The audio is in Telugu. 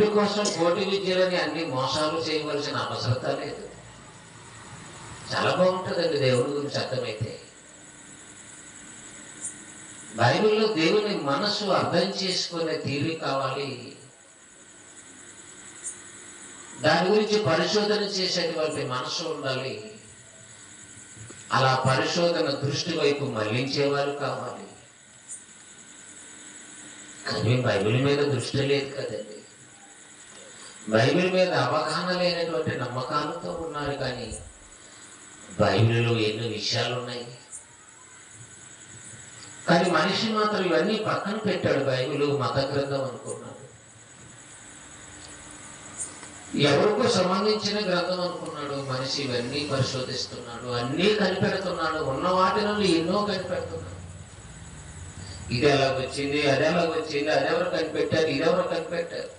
కోసం కోటి విద్యలని అన్ని మోసాలు చేయవలసిన అవసరత లేదు. చాలా బాగుంటుందండి దేవుడి గురించి అర్థమైతే. బైబిల్లో దేవుని మనసు అర్థం చేసుకునే తీరు కావాలి. దాని గురించి పరిశోధన చేసేటువంటి మనసు ఉండాలి. అలా పరిశోధన దృష్టి వైపు మళ్లించేవారు కావాలి. కానీ బైబిల్ మీద దృష్టి లేదు కదండి. బైబిల్ మీద అవగాహన లేనటువంటి నమ్మకాలతో ఉన్నారు. కానీ బైబిల్లో ఎన్నో విషయాలు ఉన్నాయి. కానీ మనిషి మాత్రం ఇవన్నీ పక్కన పెట్టాడు. బైబిల్ మత గ్రంథం అనుకున్నాడు, ఎవరికో సంబంధించిన గ్రంథం అనుకున్నాడు. మనిషి ఇవన్నీ పరిశోధిస్తున్నాడు, అన్నీ కనిపెడుతున్నాడు. ఉన్న వాటి నుండి ఎన్నో కనిపెడుతున్నాడు. ఇది ఎలాగొచ్చింది, అది ఎలాగొచ్చింది, అదెవరు కనిపెట్టారు, ఇదెవరు కనిపెట్టారు.